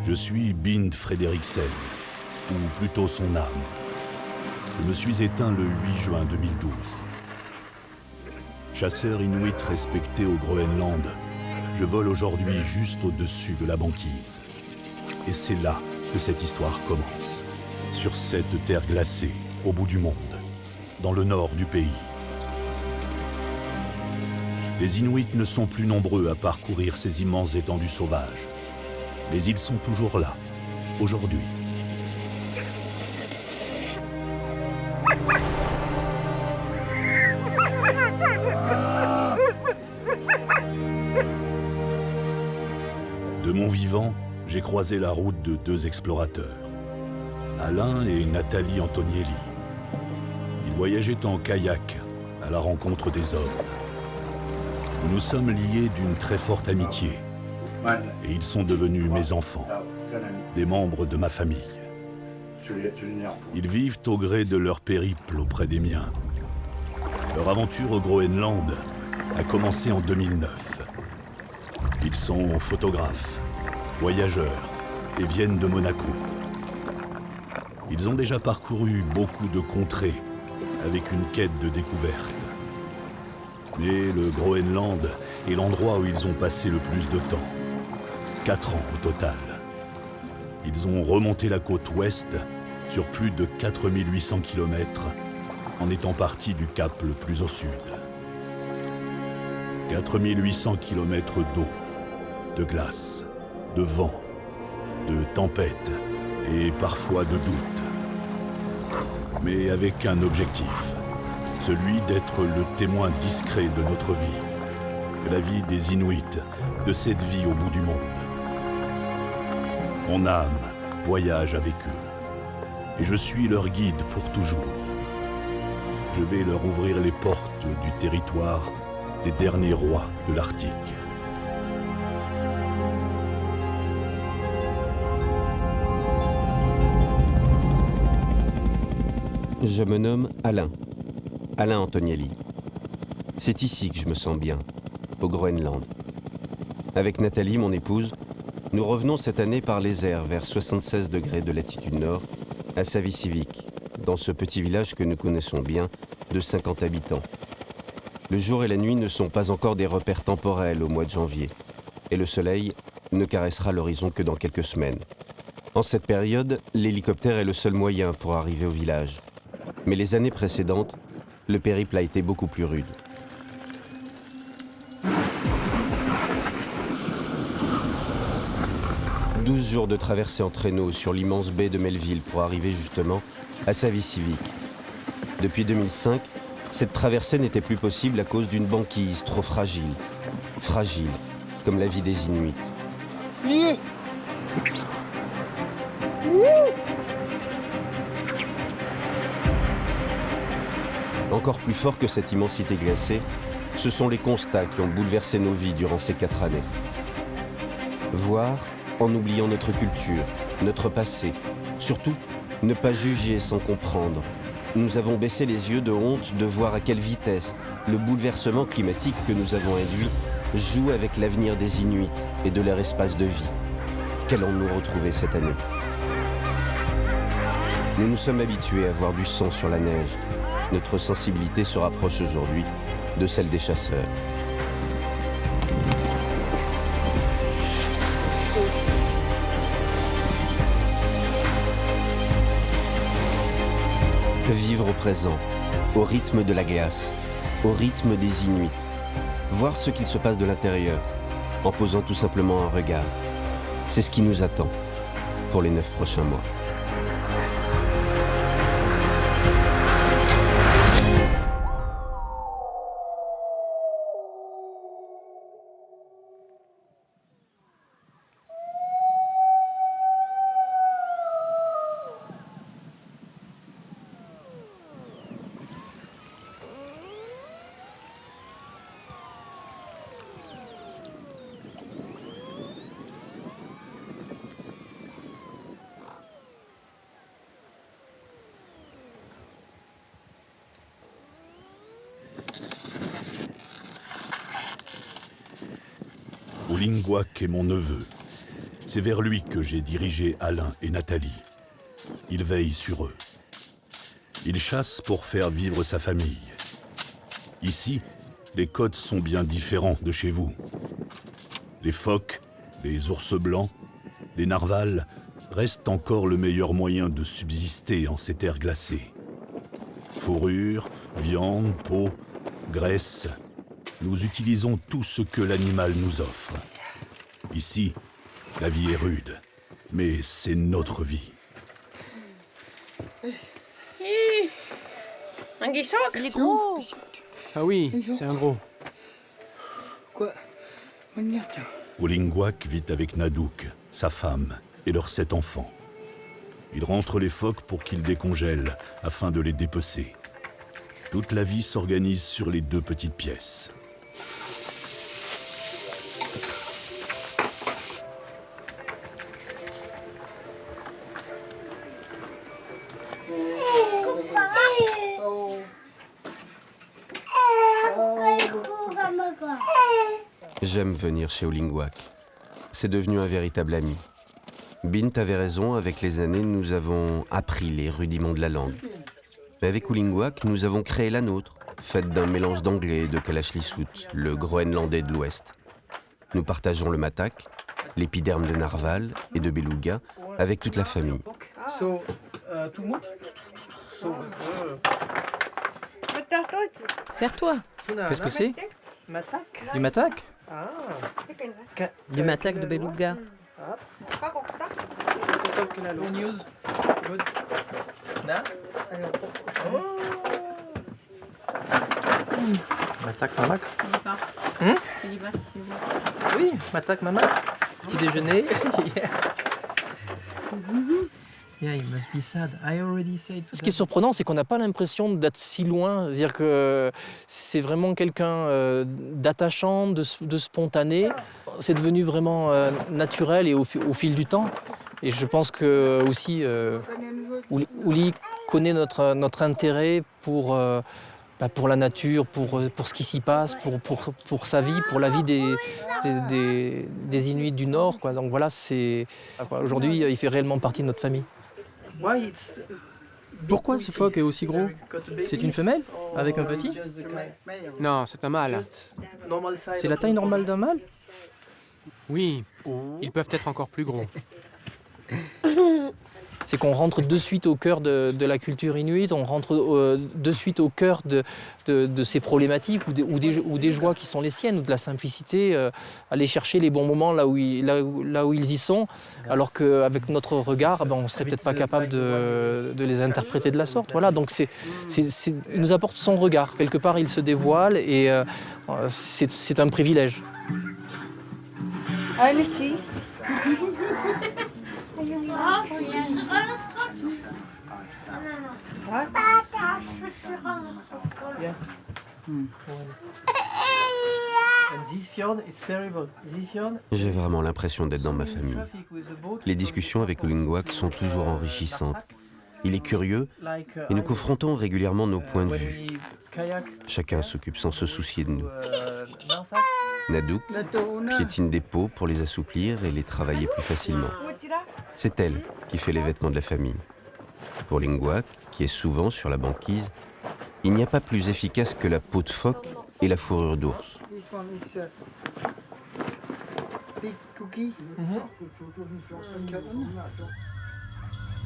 Je suis Bind Frederiksen, ou plutôt son âme. Je me suis éteint le 8 juin 2012. Chasseur inuit respecté au Groenland, je vole aujourd'hui juste au-dessus de la banquise. Et c'est là que cette histoire commence, sur cette terre glacée, au bout du monde, dans le nord du pays. Les Inuits ne sont plus nombreux à parcourir ces immenses étendues sauvages. Mais ils sont toujours là, aujourd'hui. De mon vivant, j'ai croisé la route de deux explorateurs, Alain et Nathalie Antonielli. Ils voyageaient en kayak à la rencontre des hommes. Nous nous sommes liés d'une très forte amitié. Et ils sont devenus mes enfants, des membres de ma famille. Ils vivent au gré de leur périple auprès des miens. Leur aventure au Groenland a commencé en 2009. Ils sont photographes, voyageurs et viennent de Monaco. Ils ont déjà parcouru beaucoup de contrées avec une quête de découverte. Mais le Groenland est l'endroit où ils ont passé le plus de temps. 4 ans au total. Ils ont remonté la côte ouest sur plus de 4800 km en étant partis du cap le plus au sud. 4800 km d'eau, de glace, de vent, de tempête et parfois de doute. Mais avec un objectif, celui d'être le témoin discret de notre vie, de la vie des Inuits, de cette vie au bout du monde. Mon âme voyage avec eux, et je suis leur guide pour toujours. Je vais leur ouvrir les portes du territoire des derniers rois de l'Arctique. Je me nomme Alain Antonielli. C'est ici que je me sens bien, au Groenland. Avec Nathalie, mon épouse, nous revenons cette année par les airs vers 76 degrés de latitude nord, à Savisivik, dans ce petit village que nous connaissons bien, de 50 habitants. Le jour et la nuit ne sont pas encore des repères temporels au mois de janvier, et le soleil ne caressera l'horizon que dans quelques semaines. En cette période, l'hélicoptère est le seul moyen pour arriver au village. Mais les années précédentes, le périple a été beaucoup plus rude. 12 jours de traversée en traîneau sur l'immense baie de Melville pour arriver justement à Savisivik. Depuis 2005, cette traversée n'était plus possible à cause d'une banquise trop fragile. Fragile, comme la vie des Inuits. Encore plus fort que cette immensité glacée, ce sont les constats qui ont bouleversé nos vies durant ces 4 années. Voir en oubliant notre culture, notre passé. Surtout, ne pas juger sans comprendre. Nous avons baissé les yeux de honte de voir à quelle vitesse le bouleversement climatique que nous avons induit joue avec l'avenir des Inuits et de leur espace de vie. Qu'allons-nous retrouver cette année? Nous nous sommes habitués à voir du sang sur la neige. Notre sensibilité se rapproche aujourd'hui de celle des chasseurs. Vivre au présent, au rythme de la glace, au rythme des Inuits. Voir ce qu'il se passe de l'intérieur, en posant tout simplement un regard. C'est ce qui nous attend pour les 9 prochains mois. Olingwak est mon neveu. C'est vers lui que j'ai dirigé Alain et Nathalie. Il veille sur eux. Il chasse pour faire vivre sa famille. Ici, les codes sont bien différents de chez vous. Les phoques, les ours blancs, les narvals restent encore le meilleur moyen de subsister en ces terres glacées. Fourrure, viande, peau, graisse, nous utilisons tout ce que l'animal nous offre. Ici, la vie est rude, mais c'est notre vie. Il est gros. Ah oui, c'est un gros. Olingwak vit avec Nadouk, sa femme et leurs 7 enfants. Il rentre les phoques pour qu'ils décongèlent afin de les dépecer. Toute la vie s'organise sur les 2 petites pièces. J'aime venir chez Olingwak. C'est devenu un véritable ami. Bint avait raison, avec les années, nous avons appris les rudiments de la langue. Mais avec Olingwak, nous avons créé la nôtre, faite d'un mélange d'anglais et de kalachlisut, le groenlandais de l'Ouest. Nous partageons le matak, l'épiderme de narval et de beluga avec toute la famille. Serre-toi. Qu'est-ce que c'est? Du matak? Du matak de beluga. Matak, mamak. Oui, matak, mamak. Petit déjeuner. Ce qui est surprenant, c'est qu'on n'a pas l'impression d'être si loin. C'est-à-dire que c'est vraiment quelqu'un d'attachant, de spontané. C'est devenu vraiment naturel et au fil du temps. Et je pense que aussi, Oli connaît notre intérêt pour la nature, pour ce qui s'y passe, pour sa vie, pour la vie des Inuits du Nord, quoi. Donc voilà, aujourd'hui, il fait réellement partie de notre famille. Pourquoi ce phoque est aussi gros? C'est une femelle avec un petit? Non, c'est un mâle. C'est la taille normale d'un mâle? Oui, ils peuvent être encore plus gros. C'est qu'on rentre de suite au cœur de la culture inuite, on rentre de suite au cœur de ces problématiques ou des joies qui sont les siennes, ou de la simplicité, aller chercher les bons moments là où ils y sont, alors qu'avec notre regard, on ne serait peut-être pas capable de les interpréter de la sorte. Voilà, donc il nous apporte son regard. Quelque part, il se dévoile et c'est un privilège. J'ai vraiment l'impression d'être dans ma famille. Les discussions avec Olingwak sont toujours enrichissantes. Il est curieux et nous confrontons régulièrement nos points de vue. Chacun s'occupe sans se soucier de nous. Nadouk piétine des peaux pour les assouplir et les travailler plus facilement. C'est elle qui fait les vêtements de la famille. Pour Olingwak, qui est souvent sur la banquise, il n'y a pas plus efficace que la peau de phoque et la fourrure d'ours.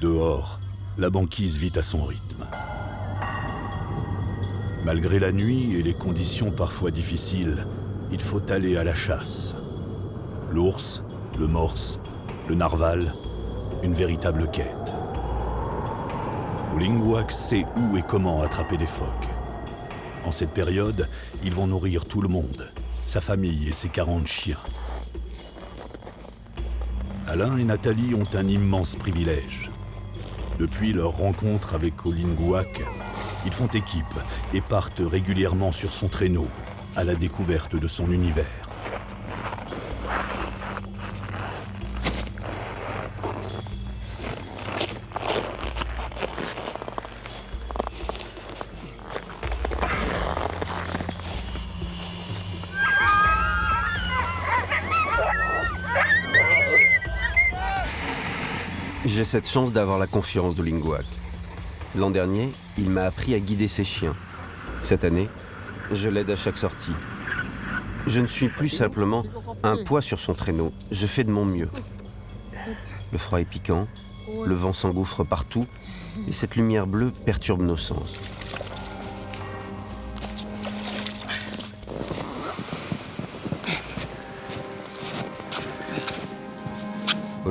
Dehors, la banquise vit à son rythme. Malgré la nuit et les conditions parfois difficiles, il faut aller à la chasse. L'ours, le morse, le narval, une véritable quête. Olingwak sait où et comment attraper des phoques. En cette période, ils vont nourrir tout le monde, sa famille et ses 40 chiens. Alain et Nathalie ont un immense privilège. Depuis leur rencontre avec Olingwak, ils font équipe et partent régulièrement sur son traîneau, à la découverte de son univers. J'ai cette chance d'avoir la confiance de Lingouac. L'an dernier, il m'a appris à guider ses chiens. Cette année, je l'aide à chaque sortie. Je ne suis plus simplement un poids sur son traîneau, je fais de mon mieux. Le froid est piquant, le vent s'engouffre partout et cette lumière bleue perturbe nos sens.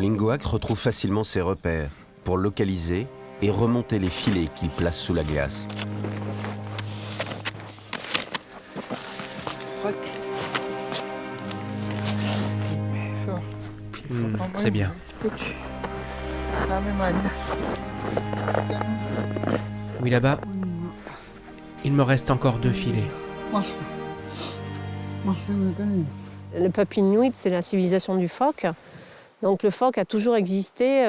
Lingouac retrouve facilement ses repères pour localiser et remonter les filets qu'il place sous la glace. C'est bien. Oui, là-bas, il me reste encore 2 filets. Le peuple inuit, c'est la civilisation du phoque. Donc le phoque a toujours existé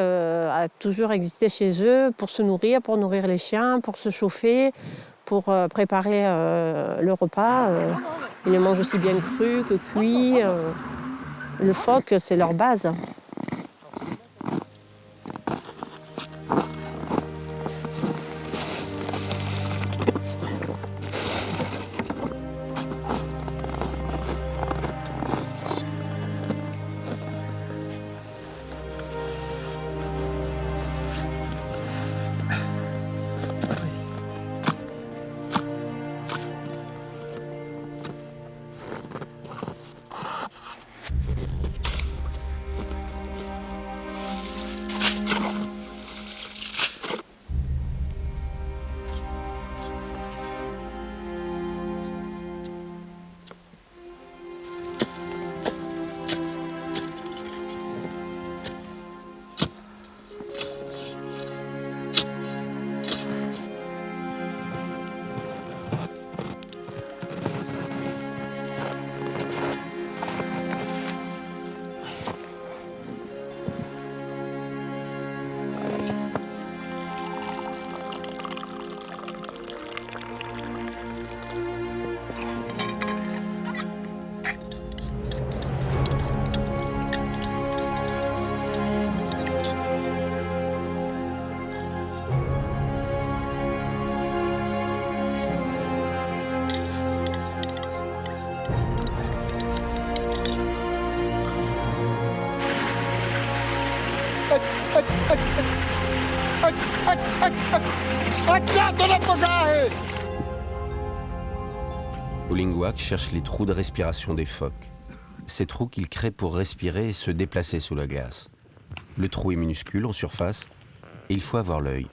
chez eux pour se nourrir, pour nourrir les chiens, pour se chauffer, pour préparer le repas. Ils le mangent aussi bien cru que cuit. Le phoque, c'est leur base. Lingouac cherche les trous de respiration des phoques. Ces trous qu'il crée pour respirer et se déplacer sous la glace. Le trou est minuscule en surface et il faut avoir l'œil.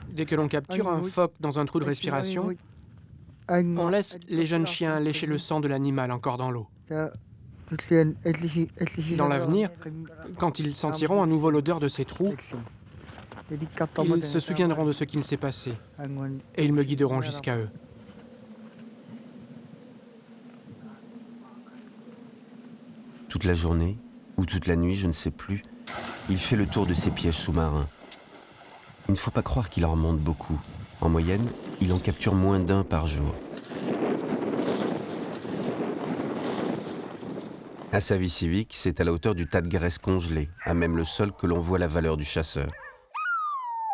Dès que l'on capture un phoque dans un trou de respiration, on laisse les jeunes chiens lécher le sang de l'animal encore dans l'eau. Dans l'avenir, quand ils sentiront à nouveau l'odeur de ces trous, ils se souviendront de ce qu'il s'est passé et ils me guideront jusqu'à eux. Toute la journée, ou toute la nuit, je ne sais plus, il fait le tour de ces pièges sous-marins. Il ne faut pas croire qu'il en remonte beaucoup. En moyenne, il en capture moins d'un par jour. À Savissivik, c'est à la hauteur du tas de graisse congelée, à même le sol, que l'on voit la valeur du chasseur.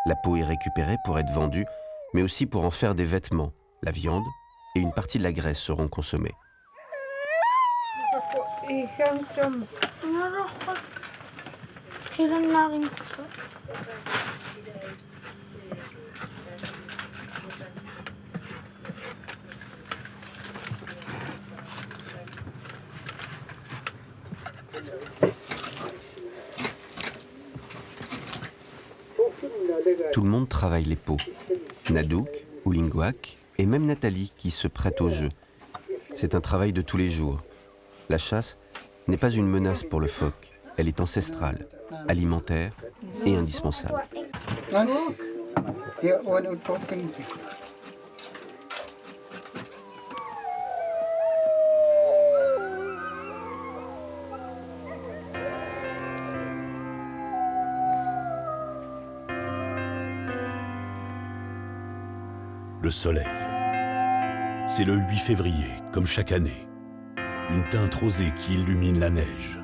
La peau est récupérée pour être vendue, mais aussi pour en faire des vêtements. La viande et une partie de la graisse seront consommées. Tout le monde travaille les peaux. Nadouk, Lingouac et même Nathalie qui se prête au jeu. C'est un travail de tous les jours. La chasse n'est pas une menace pour le phoque. Elle est ancestrale, alimentaire et indispensable. Le soleil. C'est le 8 février, comme chaque année. Une teinte rosée qui illumine la neige.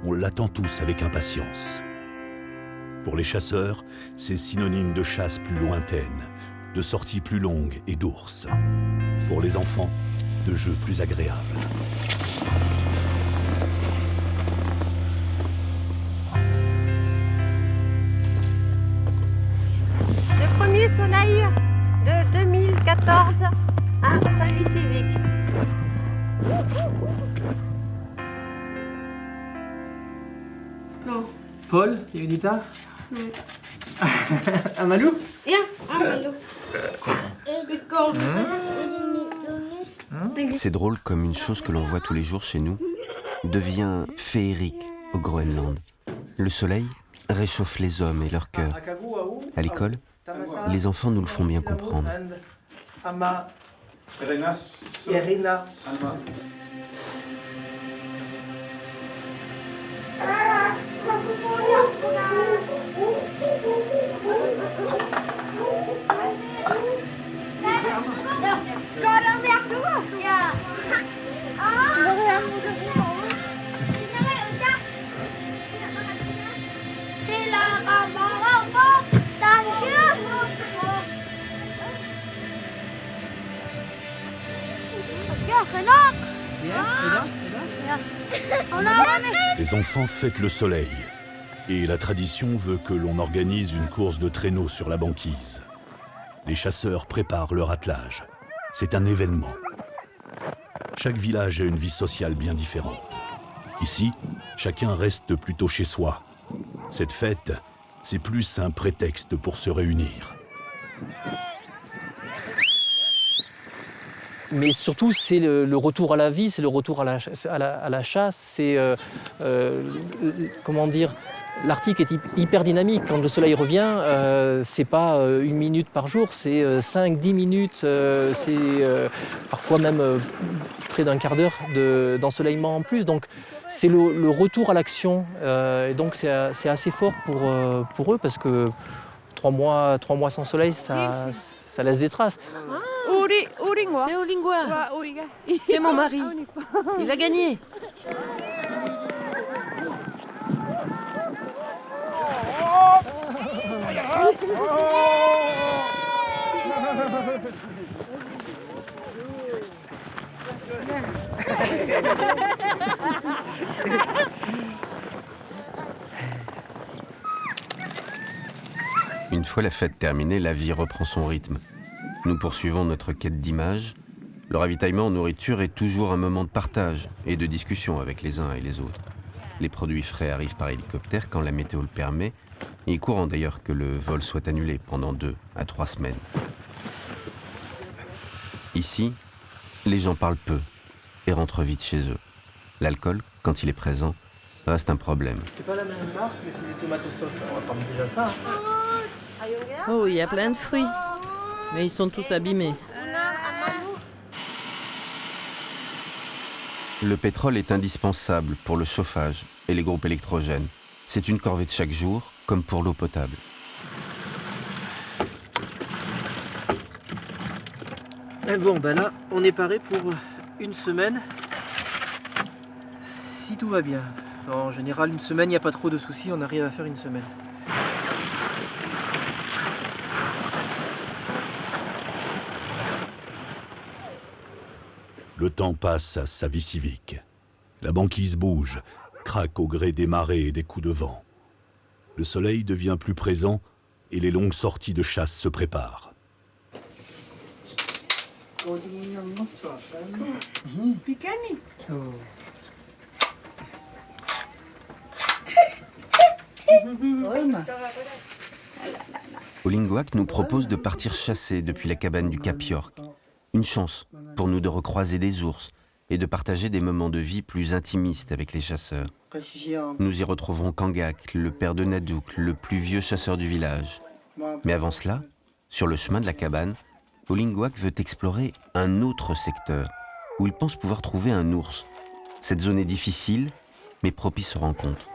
On l'attend tous avec impatience. Pour les chasseurs, c'est synonyme de chasse plus lointaine, de sorties plus longues et d'ours. Pour les enfants, de jeux plus agréables. Le premier soleil de 2014 à Saint-Louis-Civique. Non. Paul, il y a une guitare? Oui. Amalou? Ja, hallo. C'est drôle comme une chose que l'on voit tous les jours chez nous devient féerique au Groenland. Le soleil réchauffe les hommes et leur cœur. À l'école, les enfants nous le font bien comprendre. Irina. Les enfants fêtent le soleil. Et la tradition veut que l'on organise une course de traîneau sur la banquise. Les chasseurs préparent leur attelage. C'est un événement. Chaque village a une vie sociale bien différente. Ici, chacun reste plutôt chez soi. Cette fête, c'est plus un prétexte pour se réunir. Mais surtout, c'est le retour à la vie, c'est le retour à la chasse, c'est, comment dire, l'Arctique est hyper dynamique. Quand le soleil revient, c'est pas 1 minute par jour, c'est 5-10 minutes, c'est parfois même près d'un quart d'heure d'ensoleillement en plus. Donc c'est le retour à l'action, et donc c'est assez fort pour eux, parce que 3 mois sans soleil, ça laisse des traces. C'est Olingua. C'est mon mari. Il va gagner. Une fois la fête terminée, la vie reprend son rythme. Nous poursuivons notre quête d'images. Le ravitaillement en nourriture est toujours un moment de partage et de discussion avec les uns et les autres. Les produits frais arrivent par hélicoptère quand la météo le permet. Il est courant d'ailleurs que le vol soit annulé pendant 2 à 3 semaines. Ici, les gens parlent peu et rentrent vite chez eux. L'alcool, quand il est présent, reste un problème. C'est pas la même marque, mais c'est des tomates au soc. On va prendre déjà ça. Oh, il y a plein de fruits. Mais ils sont tous abîmés. Le pétrole est indispensable pour le chauffage et les groupes électrogènes. C'est une corvée de chaque jour, comme pour l'eau potable. Et bon, ben là, on est paré pour 1 semaine, si tout va bien. En général, 1 semaine, il n'y a pas trop de soucis, on arrive à faire 1 semaine. Le temps passe à sa vie civique. La banquise bouge, craque au gré des marées et des coups de vent. Le soleil devient plus présent et les longues sorties de chasse se préparent. Olingouac nous propose de partir chasser depuis la cabane du Cap York. Une chance pour nous de recroiser des ours et de partager des moments de vie plus intimistes avec les chasseurs. Nous y retrouverons Kangak, le père de Nadouk, le plus vieux chasseur du village. Mais avant cela, sur le chemin de la cabane, Olingouac veut explorer un autre secteur où il pense pouvoir trouver un ours. Cette zone est difficile, mais propice aux rencontres.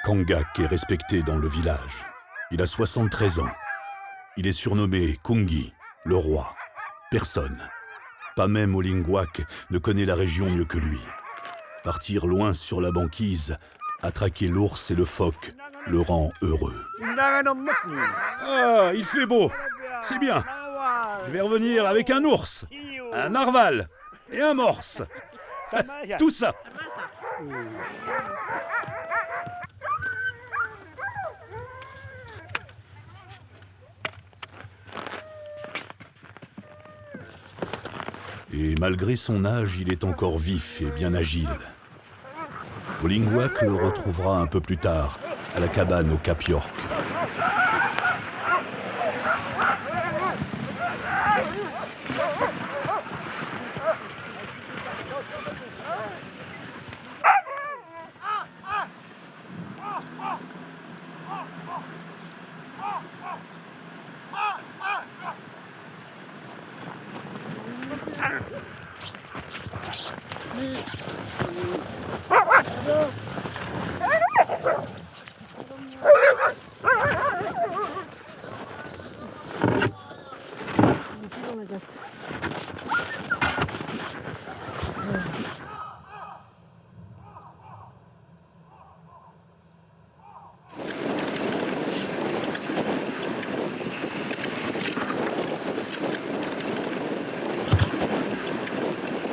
Kangak est respecté dans le village. Il a 73 ans. Il est surnommé Kungi, le roi. Personne, pas même Olingwak, ne connaît la région mieux que lui. Partir loin sur la banquise, attraquer l'ours et le phoque, le rend heureux. Ah, il fait beau. C'est bien. Je vais revenir avec un ours, un narval et un morse. Tout ça. Et malgré son âge, il est encore vif et bien agile. Olingwak le retrouvera un peu plus tard, à la cabane au Cap York.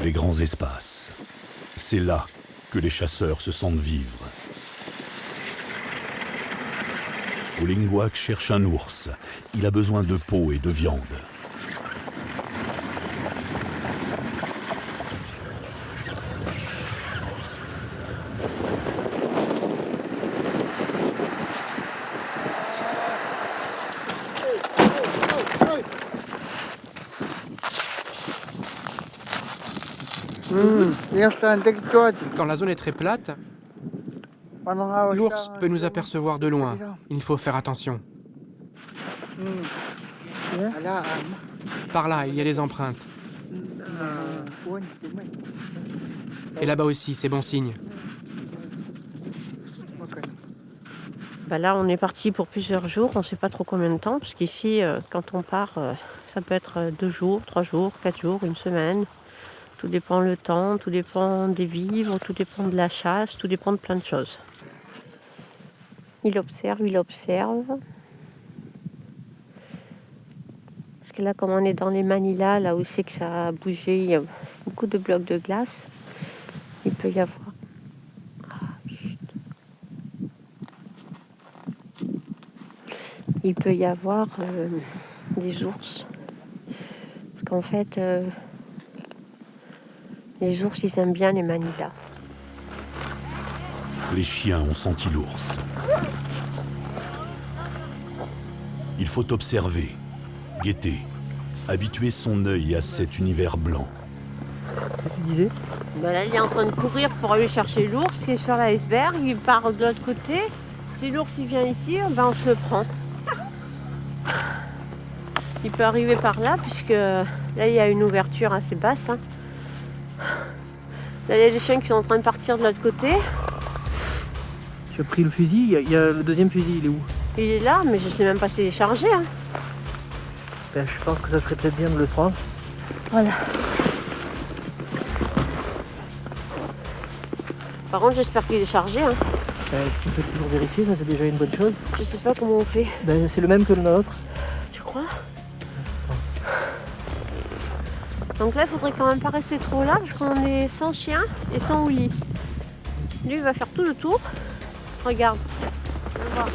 Les grands espaces. C'est là que les chasseurs se sentent vivre. Olingwak cherche un ours. Il a besoin de peau et de viande. Quand la zone est très plate, l'ours peut nous apercevoir de loin. Il faut faire attention. Par là, il y a les empreintes. Et là-bas aussi, c'est bon signe. Là, on est parti pour plusieurs jours. On ne sait pas trop combien de temps, parce qu'ici, quand on part, ça peut être 2 jours, 3 jours, 4 jours, 1 semaine. Tout dépend le temps, tout dépend des vivres, tout dépend de la chasse, tout dépend de plein de choses. Il observe. Parce que là, comme on est dans les Manilas, là où c'est que ça a bougé, il y a beaucoup de blocs de glace. Il peut y avoir... Il peut y avoir des ours. Parce qu'en fait... les ours, ils aiment bien les Manilas. Les chiens ont senti l'ours. Il faut observer, guetter, habituer son œil à cet univers blanc. Tu disais ? Là, il est en train de courir pour aller chercher l'ours qui est sur l'iceberg. Il part de l'autre côté. Si l'ours il vient ici, on se le prend. Il peut arriver par là, puisque là, il y a une ouverture assez basse. Là, il y a des chiens qui sont en train de partir de l'autre côté. Tu as pris le fusil, il y a le deuxième fusil, il est où ? Il est là, mais je sais même pas s'il est chargé. Je pense que ça serait peut-être bien de le prendre. Voilà. Par contre, j'espère qu'il est chargé. Tu peux toujours vérifier, ça c'est déjà une bonne chose. Je sais pas comment on fait. C'est le même que le nôtre. Tu crois ? Donc là, il faudrait quand même pas rester trop là, parce qu'on est sans chien et sans Willy. Lui, il va faire tout le tour. Regarde. On va voir.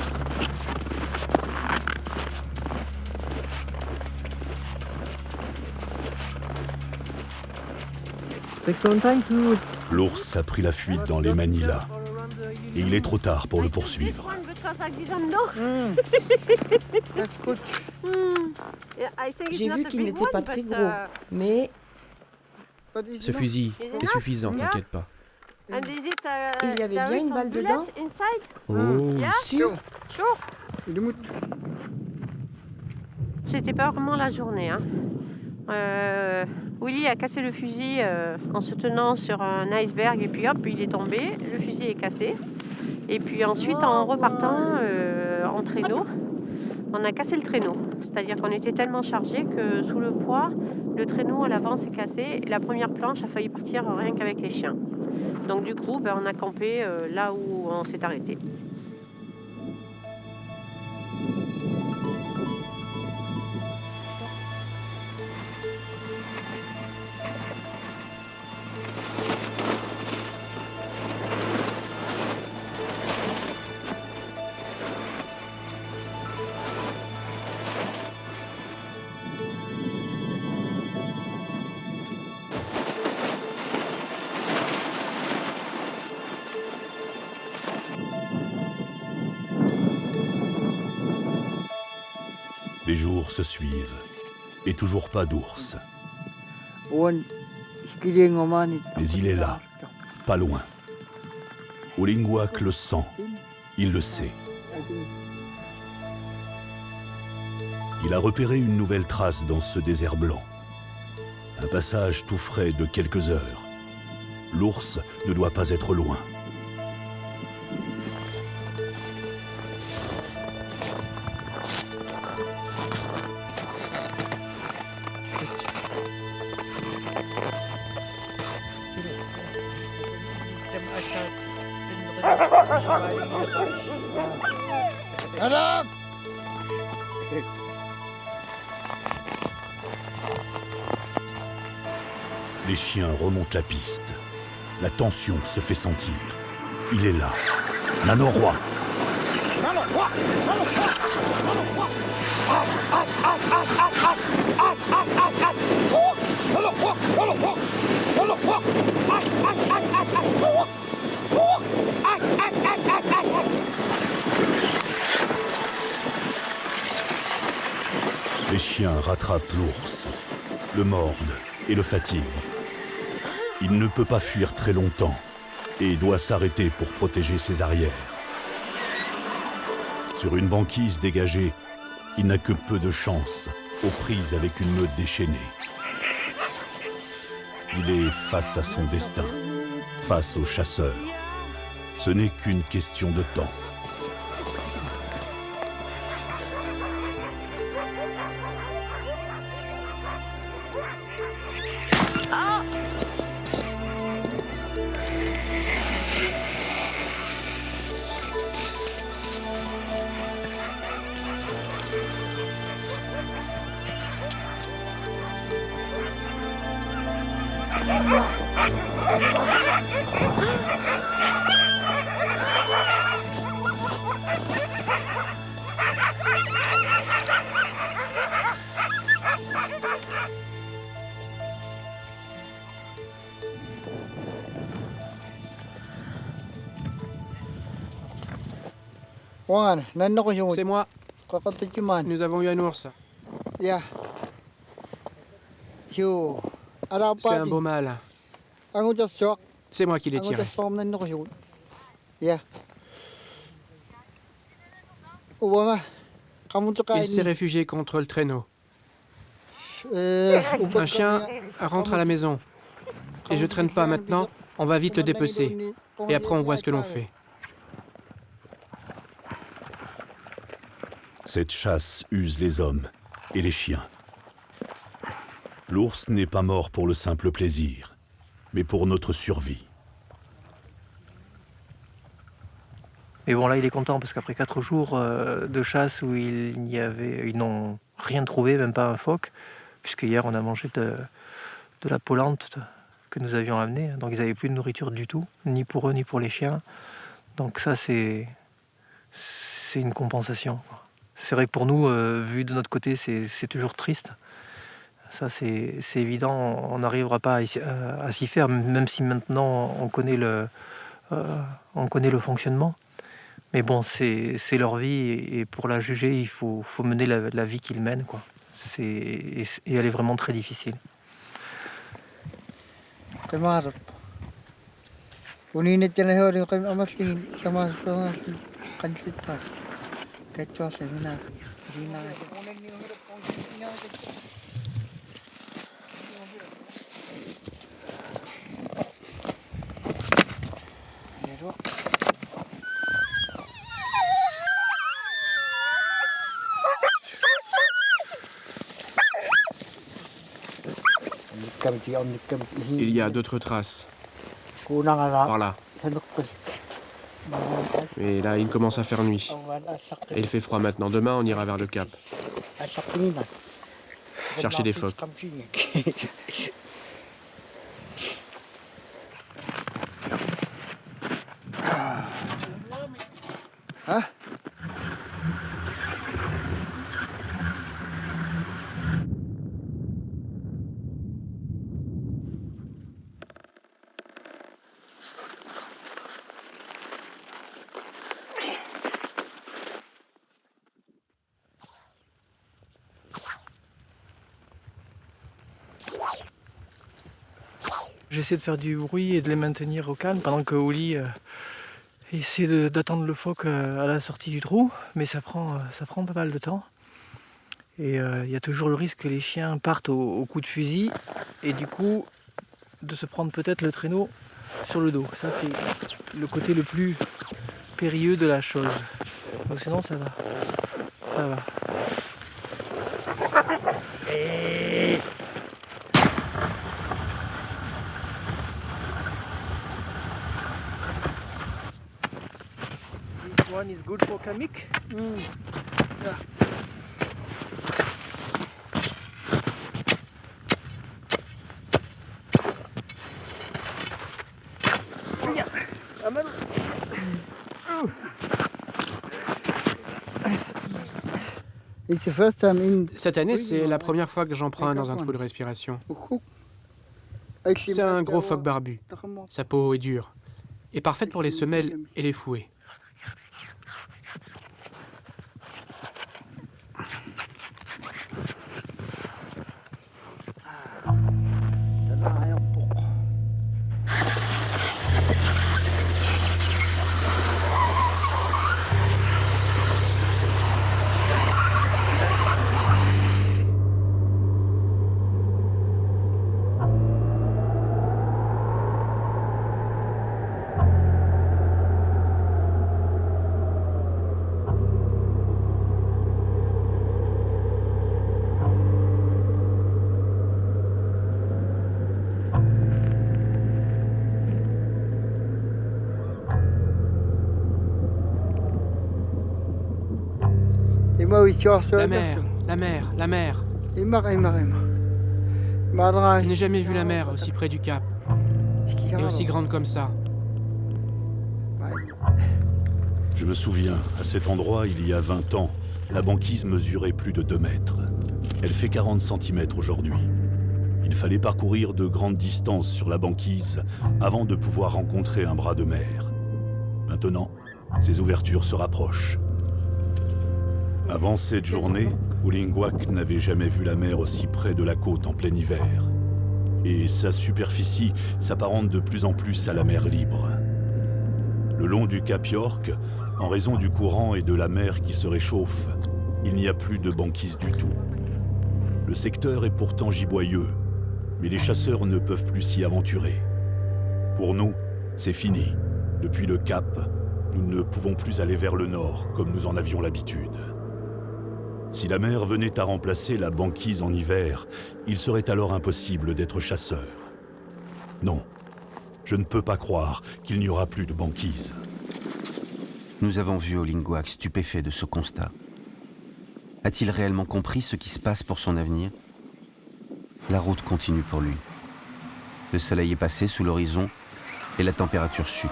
L'ours a pris la fuite dans les Manilas. Et il est trop tard pour le poursuivre. J'ai vu qu'il n'était pas très gros, mais Ce fusil est suffisant, t'inquiète pas. Il y avait bien une balle dedans? Oh, Sûr? C'était pas vraiment la journée. Willy a cassé le fusil en se tenant sur un iceberg et puis hop, il est tombé. Le fusil est cassé. Et puis ensuite, en repartant en traîneau, on a cassé le traîneau. C'est-à-dire qu'on était tellement chargé que sous le poids, le traîneau à l'avant s'est cassé et la première planche a failli partir rien qu'avec les chiens. Donc du coup, on a campé là où on s'est arrêté. Les jours se suivent, et toujours pas d'ours. Mais il est là, pas loin. Olingwak le sent, il le sait. Il a repéré une nouvelle trace dans ce désert blanc. Un passage tout frais de quelques heures. L'ours ne doit pas être loin. Les chiens remontent la piste. La tension se fait sentir. Il est là. Nanoroi. Les chiens rattrapent l'ours, le mordent et le fatiguent. Il ne peut pas fuir très longtemps et doit s'arrêter pour protéger ses arrières. Sur une banquise dégagée, il n'a que peu de chance aux prises avec une meute déchaînée. Il est face à son destin, face aux chasseurs. Ce n'est qu'une question de temps. c'est moi. Nous avons eu un ours. C'est un beau mâle. C'est moi qui l'ai tiré. Il s'est réfugié contre le traîneau. Un chien rentre à la maison. Et je traîne pas maintenant, on va vite le dépecer. Et après on voit ce que l'on fait. Cette chasse use les hommes et les chiens. L'ours n'est pas mort pour le simple plaisir, mais pour notre survie. Mais bon, là, il est content parce qu'après 4 jours de chasse où ils n'ont rien trouvé, même pas un phoque, puisque hier, on a mangé de la polente que nous avions amenée. Donc, ils n'avaient plus de nourriture du tout, ni pour eux, ni pour les chiens. Donc ça, c'est une compensation, quoi. C'est vrai que pour nous, vu de notre côté, c'est toujours triste. Ça, c'est évident, on n'arrivera pas à s'y faire, même si maintenant on connaît le fonctionnement. Mais bon, c'est leur vie, et pour la juger, il faut mener la vie qu'ils mènent, quoi. Et elle est vraiment très difficile. Il y a d'autres traces. Par là. Et là, il commence à faire nuit. Et il fait froid maintenant. Demain, on ira vers le cap. Chercher des phoques. J'essaie de faire du bruit et de les maintenir au calme pendant que Oli essaie d'attendre le phoque à la sortie du trou, mais ça prend pas mal de temps. Et il y a toujours le risque que les chiens partent au coup de fusil et du coup de se prendre peut-être le traîneau sur le dos. Ça c'est le côté le plus périlleux de la chose. Donc sinon ça va. Ça va. This one is good for Kamik. Yeah. Cette année, c'est la première fois que j'en prends un dans un trou de respiration. C'est un gros phoque barbu. Sa peau est dure et parfaite pour les semelles et les fouets. La mer, la mer, la mer. Je n'ai jamais vu la mer aussi près du cap et aussi grande comme ça. Je me souviens, à cet endroit, il y a 20 ans, la banquise mesurait plus de 2 mètres. Elle fait 40 cm aujourd'hui. Il fallait parcourir de grandes distances sur la banquise avant de pouvoir rencontrer un bras de mer. Maintenant, ces ouvertures se rapprochent. Avant cette journée, Ulingwak n'avait jamais vu la mer aussi près de la côte en plein hiver. Et sa superficie s'apparente de plus en plus à la mer libre. Le long du cap York, en raison du courant et de la mer qui se réchauffe, il n'y a plus de banquise du tout. Le secteur est pourtant giboyeux, mais les chasseurs ne peuvent plus s'y aventurer. Pour nous, c'est fini. Depuis le cap, nous ne pouvons plus aller vers le nord comme nous en avions l'habitude. Si la mer venait à remplacer la banquise en hiver, il serait alors impossible d'être chasseur. Non, je ne peux pas croire qu'il n'y aura plus de banquise. Nous avons vu Ulingwak stupéfait de ce constat. A-t-il réellement compris ce qui se passe pour son avenir? La route continue pour lui. Le soleil est passé sous l'horizon et la température chute.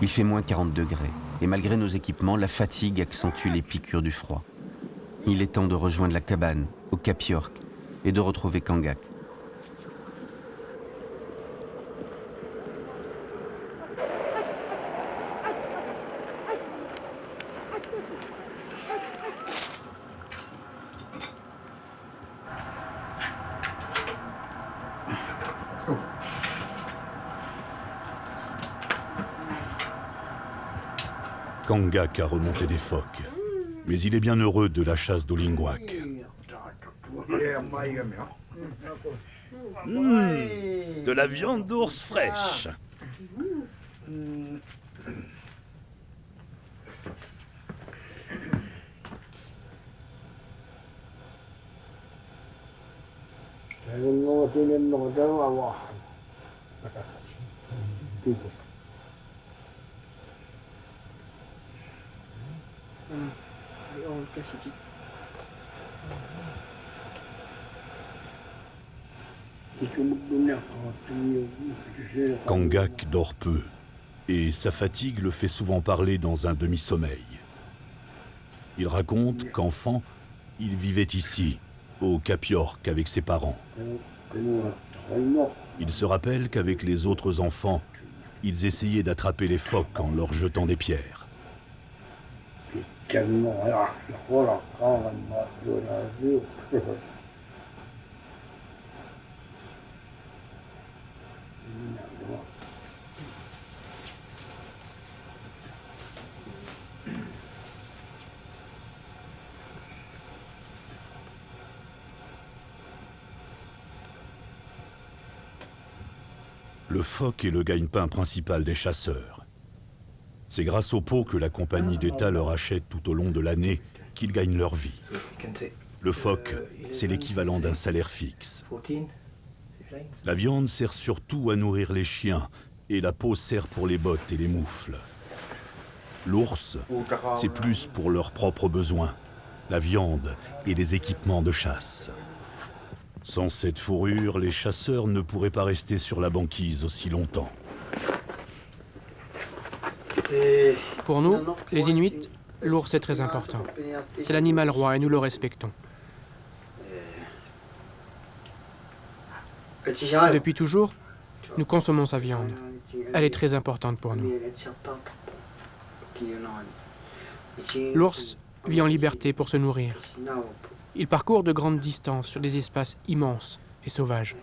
Il fait moins 40 degrés et malgré nos équipements, la fatigue accentue les piqûres du froid. Il est temps de rejoindre la cabane au cap York et de retrouver Kangak. Kangak a remonté des phoques, mais il est bien heureux de la chasse d'Olingwak. De la viande d'ours fraîche. Kangak dort peu, et sa fatigue le fait souvent parler dans un demi-sommeil. Il raconte qu'enfant, il vivait ici, au Cap York, avec ses parents. Il se rappelle qu'avec les autres enfants, ils essayaient d'attraper les phoques en leur jetant des pierres. Le phoque est le gagne-pain principal des chasseurs. C'est grâce aux peaux que la compagnie d'État leur achète tout au long de l'année qu'ils gagnent leur vie. Le phoque, c'est l'équivalent d'un salaire fixe. La viande sert surtout à nourrir les chiens et la peau sert pour les bottes et les moufles. L'ours, c'est plus pour leurs propres besoins, la viande et les équipements de chasse. Sans cette fourrure, les chasseurs ne pourraient pas rester sur la banquise aussi longtemps. Pour nous, les Inuits, l'ours est très important. C'est l'animal roi et nous le respectons. Depuis toujours, nous consommons sa viande. Elle est très importante pour nous. L'ours vit en liberté pour se nourrir. Il parcourt de grandes distances sur des espaces immenses et sauvages.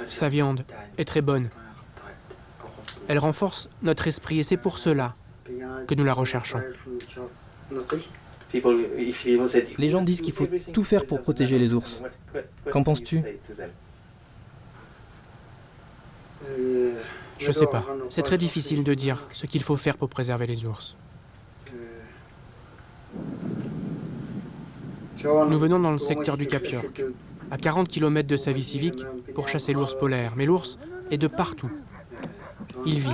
Sa viande est très bonne. Elle renforce notre esprit et c'est pour cela que nous la recherchons. Les gens disent qu'il faut tout faire pour protéger les ours. Qu'en penses-tu? Je sais pas. C'est très difficile de dire ce qu'il faut faire pour préserver les ours. Nous venons dans le secteur du Cap York, à 40 km de sa vie civique, pour chasser l'ours polaire. Mais l'ours est de partout. Il vit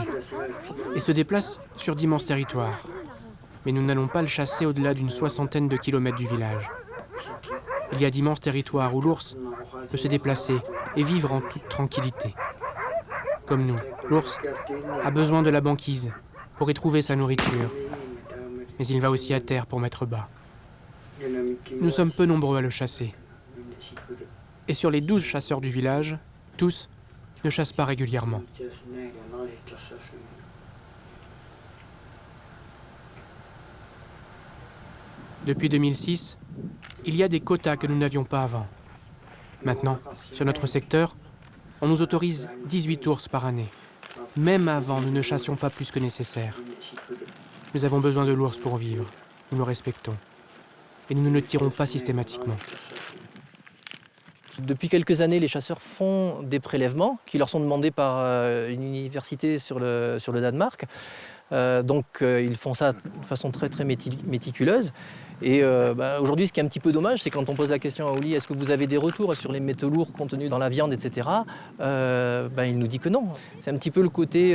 et se déplace sur d'immenses territoires. Mais nous n'allons pas le chasser au-delà d'une 60aine de kilomètres du village. Il y a d'immenses territoires où l'ours peut se déplacer et vivre en toute tranquillité. Comme nous, l'ours a besoin de la banquise pour y trouver sa nourriture. Mais il va aussi à terre pour mettre bas. Nous sommes peu nombreux à le chasser. Et sur les 12 chasseurs du village, tous ne chassent pas régulièrement. Depuis 2006, il y a des quotas que nous n'avions pas avant. Maintenant, sur notre secteur, on nous autorise 18 ours par année. Même avant, nous ne chassions pas plus que nécessaire. Nous avons besoin de l'ours pour vivre. Nous le respectons. Et nous ne le tirons pas systématiquement. Depuis quelques années, les chasseurs font des prélèvements qui leur sont demandés par une université sur le Danemark. Ils font ça de façon très méticuleuse. Et aujourd'hui, ce qui est un petit peu dommage, c'est quand on pose la question à Oli, est-ce que vous avez des retours sur les métaux lourds contenus dans la viande, etc. Il nous dit que non. C'est un petit peu le côté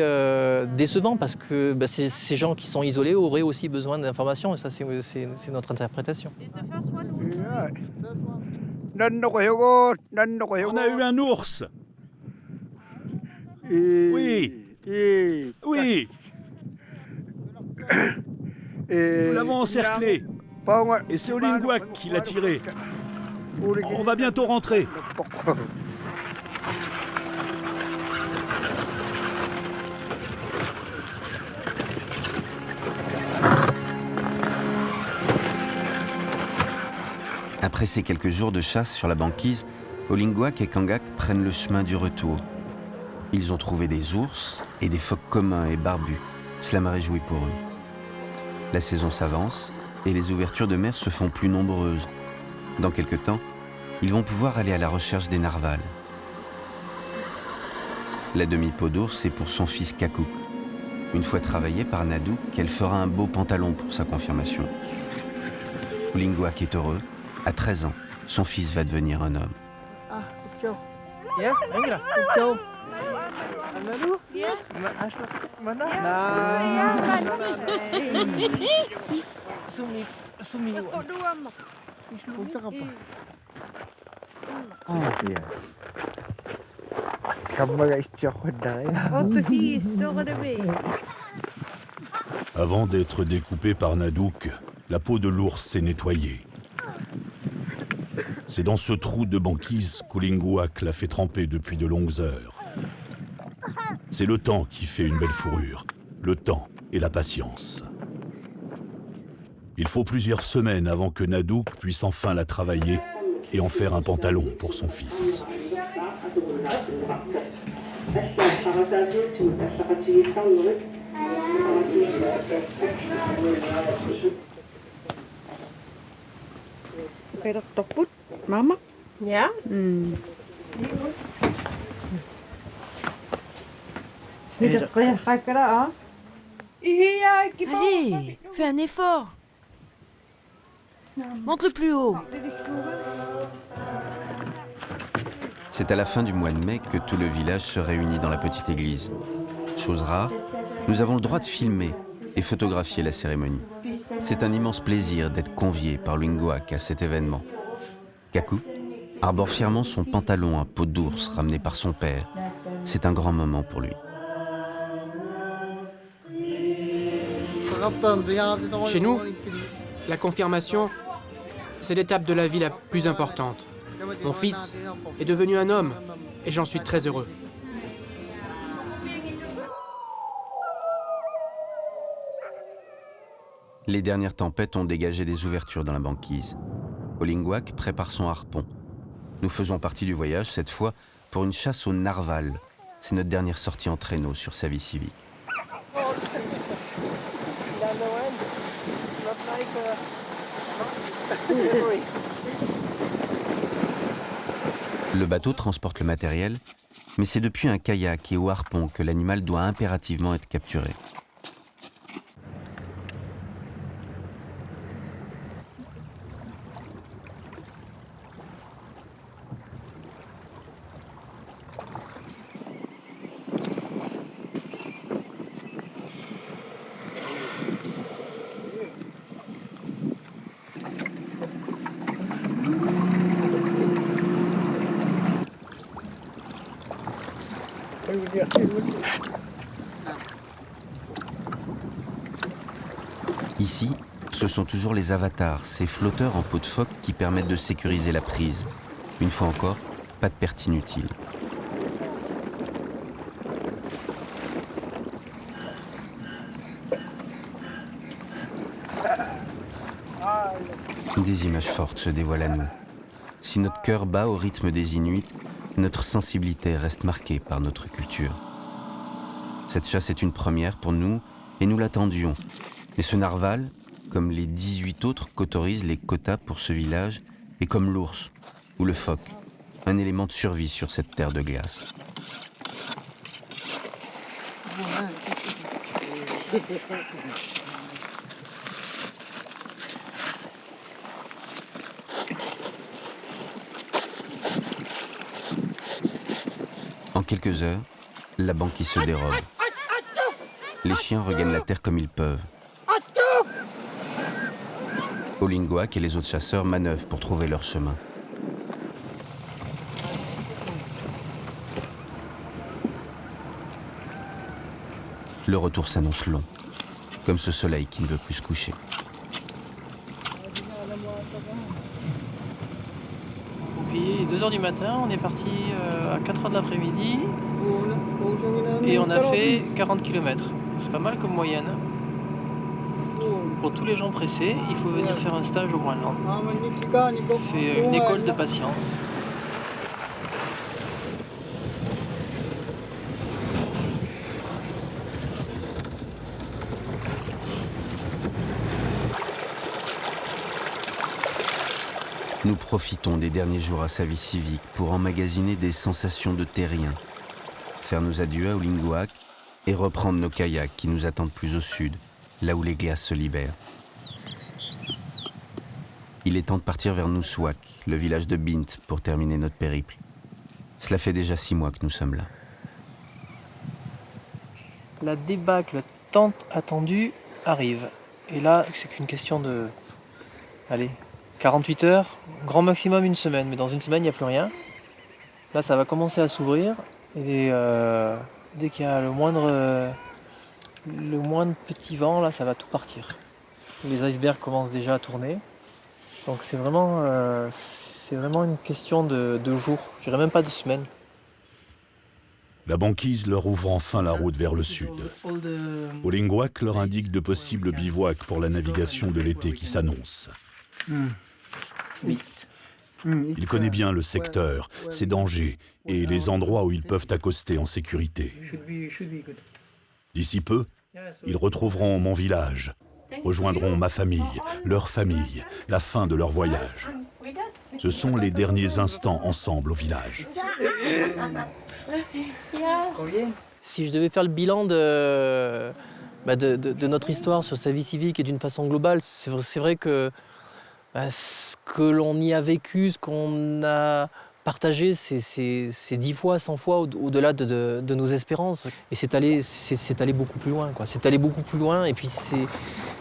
décevant parce que ces gens qui sont isolés auraient aussi besoin d'informations et ça, c'est notre interprétation. On a eu un ours. Oui. Oui. Nous l'avons encerclé. Et c'est Olingwak qui l'a tiré. On va bientôt rentrer. Après ces quelques jours de chasse sur la banquise, Olingwak et Kangak prennent le chemin du retour. Ils ont trouvé des ours et des phoques communs et barbus. Cela m'a réjoui pour eux. La saison s'avance et les ouvertures de mer se font plus nombreuses. Dans quelque temps, ils vont pouvoir aller à la recherche des narvals. La demi-peau d'ours est pour son fils Kakouk. Une fois travaillée par Nadouk, elle fera un beau pantalon pour sa confirmation. Olinguak est heureux. À 13 ans, son fils va devenir un homme. Ya, venga. Anadu? Ya. Mana? Sumi. Untuk apa? Oh iya. Kamu agak istirahat ya. Avant d'être découpé par Nadouk, la peau de l'ours s'est nettoyée. C'est dans ce trou de banquise qu'Olinguak l'a fait tremper depuis de longues heures. C'est le temps qui fait une belle fourrure, le temps et la patience. Il faut plusieurs semaines avant que Nadouk puisse enfin la travailler et en faire un pantalon pour son fils. Mama? Ja? Allez, fais un effort. Monte le plus haut. C'est à la fin du mois de mai que tout le village se réunit dans la petite église. Chose rare, nous avons le droit de filmer et photographier la cérémonie. C'est un immense plaisir d'être convié par Olinguak à cet événement. Kakouk arbore fièrement son pantalon à peau d'ours ramené par son père. C'est un grand moment pour lui. Chez nous, la confirmation, c'est l'étape de la vie la plus importante. Mon fils est devenu un homme et j'en suis très heureux. Les dernières tempêtes ont dégagé des ouvertures dans la banquise. Olinguak prépare son harpon. Nous faisons partie du voyage, cette fois, pour une chasse au narval. C'est notre dernière sortie en traîneau sur sa vie civique. Le bateau transporte le matériel, mais c'est depuis un kayak et au harpon que l'animal doit impérativement être capturé. Ici, ce sont toujours les avatars, ces flotteurs en peau de phoque qui permettent de sécuriser la prise. Une fois encore, pas de perte inutile. Des images fortes se dévoilent à nous. Si notre cœur bat au rythme des Inuits, notre sensibilité reste marquée par notre culture. Cette chasse est une première pour nous et nous l'attendions. Et ce narval, comme les 18 autres qu'autorisent les quotas pour ce village, est comme l'ours ou le phoque, un élément de survie sur cette terre de glace. En quelques heures, la banquise se dérobe. Les chiens regagnent la terre comme ils peuvent. Olinguak et les autres chasseurs manœuvrent pour trouver leur chemin. Le retour s'annonce long, comme ce soleil qui ne veut plus se coucher. Puis 2h du matin, on est parti à 4h de l'après-midi et on a fait 40 km. C'est pas mal comme moyenne. Pour tous les gens pressés, il faut venir faire un stage au Groenland. C'est une école de patience. Nous profitons des derniers jours à sa vie civique pour emmagasiner des sensations de terrien, faire nos adieux à Olingouac et reprendre nos kayaks qui nous attendent plus au sud, là où les glaces se libèrent. Il est temps de partir vers Noussuac, le village de Bint, pour terminer notre périple. Cela fait déjà 6 mois que nous sommes là. La débâcle tant attendue arrive. Et là, c'est qu'une question de... Allez, 48 heures, grand maximum une semaine. Mais dans une semaine, il n'y a plus rien. Là, ça va commencer à s'ouvrir. Et dès qu'il y a le moindre petit vent, là, ça va tout partir. Les icebergs commencent déjà à tourner. Donc c'est vraiment une question de jours, je dirais même pas de semaines. La banquise leur ouvre enfin la route vers le sud. Olingouac leur indique de possibles bivouacs pour la navigation de l'été qui s'annonce. Il connaît bien le secteur, ses dangers et les endroits où ils peuvent accoster en sécurité. D'ici peu, ils retrouveront mon village, rejoindront ma famille, leur famille, la fin de leur voyage. Ce sont les derniers instants ensemble au village. Si je devais faire le bilan de notre histoire sur sa vie civique et d'une façon globale, c'est vrai que ce que l'on y a vécu, ce qu'on a partagé, c'est 10 fois, 100 fois au-delà de nos espérances. Et c'est allé beaucoup plus loin, quoi. C'est allé beaucoup plus loin et puis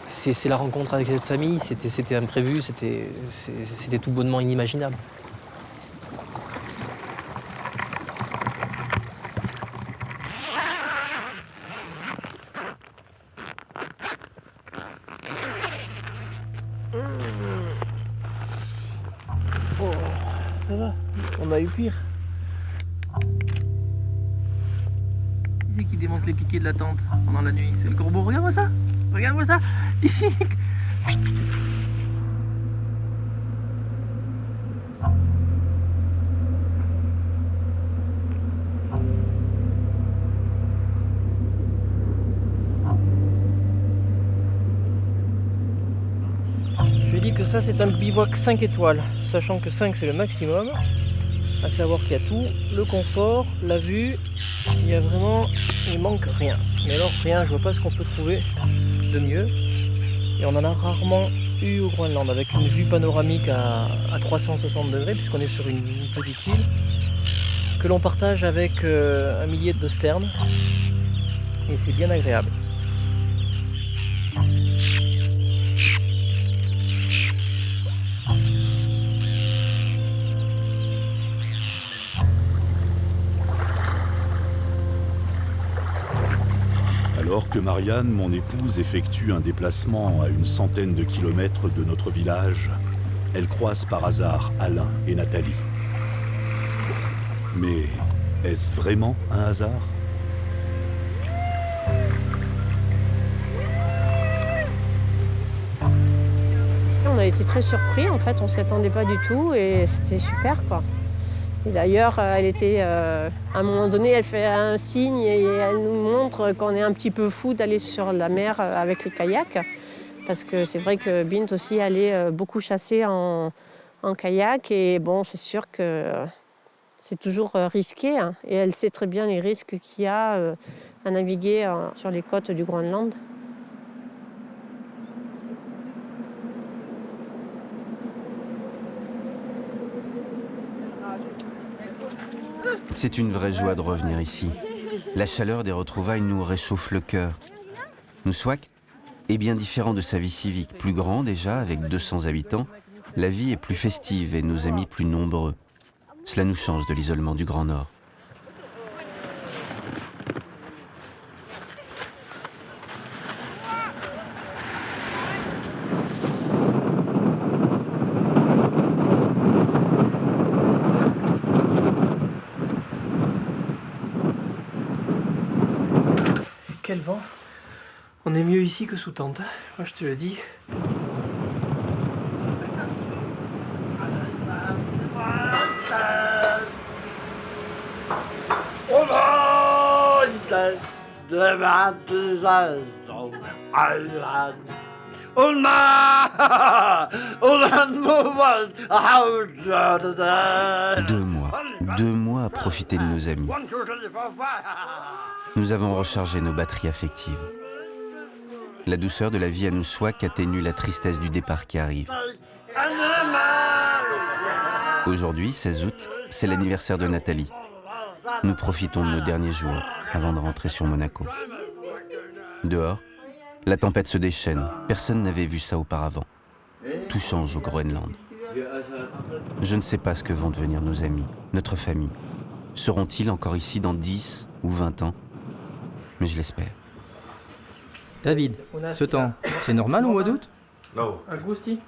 c'est la rencontre avec cette famille, c'était imprévu, c'était tout bonnement inimaginable. Oh, ça va, on a eu pire. Qui c'est qui démonte les piquets de la tente pendant la nuit? C'est le corbeau, regarde-moi ça! Regarde-moi ça. Je dis que ça c'est un bivouac 5 étoiles, sachant que 5 c'est le maximum. À savoir qu'il y a tout, le confort, la vue, il manque rien. Mais alors rien, je vois pas ce qu'on peut trouver de mieux. Et on en a rarement eu au Groenland, avec une vue panoramique à 360 degrés, puisqu'on est sur une petite île, que l'on partage avec un millier de sternes. Et c'est bien agréable. Alors que Marianne, mon épouse, effectue un déplacement à une centaine de kilomètres de notre village, elle croise par hasard Alain et Nathalie. Mais est-ce vraiment un hasard ? On a été très surpris, en fait, on s'y attendait pas du tout et c'était super, quoi. Et d'ailleurs, elle était, à un moment donné, elle fait un signe et elle nous montre qu'on est un petit peu fou d'aller sur la mer avec les kayaks. Parce que c'est vrai que Bint aussi allait beaucoup chasser en kayak. Et bon, c'est sûr que c'est toujours risqué. Hein. Et elle sait très bien les risques qu'il y a à naviguer sur les côtes du Groenland. C'est une vraie joie de revenir ici. La chaleur des retrouvailles nous réchauffe le cœur. Noussuac est bien différent de sa vie civique, plus grand déjà, avec 200 habitants. La vie est plus festive et nos amis plus nombreux. Cela nous change de l'isolement du Grand Nord. Quel vent! On est mieux ici que sous tente, moi je te le dis. 2 mois à profiter de nos amis. Nous avons rechargé nos batteries affectives. La douceur de la vie à Noussoak atténue la tristesse du départ qui arrive. Aujourd'hui, 16 août, c'est l'anniversaire de Nathalie. Nous profitons de nos derniers jours avant de rentrer sur Monaco. Dehors, la tempête se déchaîne. Personne n'avait vu ça auparavant. Tout change au Groenland. Je ne sais pas ce que vont devenir nos amis, notre famille. Seront-ils encore ici dans 10 ou 20 ans? Mais je l'espère. David, ce temps, c'est normal au mois d'août? Augusti?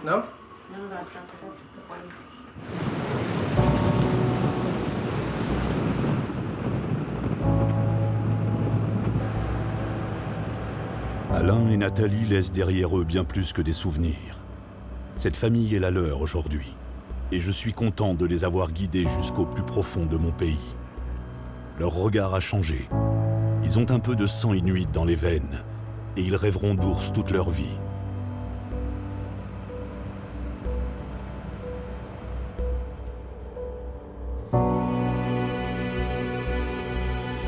Non? Alain et Nathalie laissent derrière eux bien plus que des souvenirs. Cette famille est la leur aujourd'hui, et je suis content de les avoir guidés jusqu'au plus profond de mon pays. Leur regard a changé. Ils ont un peu de sang inuit dans les veines, et ils rêveront d'ours toute leur vie.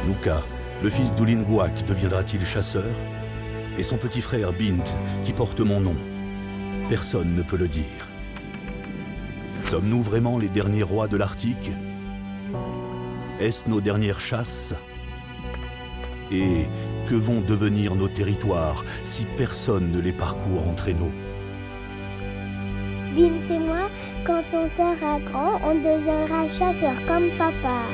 Nuka, le fils d'Ulinguak, deviendra-t-il chasseur? Et son petit frère Bint, qui porte mon nom? Personne ne peut le dire. Sommes-nous vraiment les derniers rois de l'Arctique? Est-ce nos dernières chasses? Et que vont devenir nos territoires si personne ne les parcourt en traîneau? Bint et moi, quand on sera grand, on deviendra chasseurs comme papa.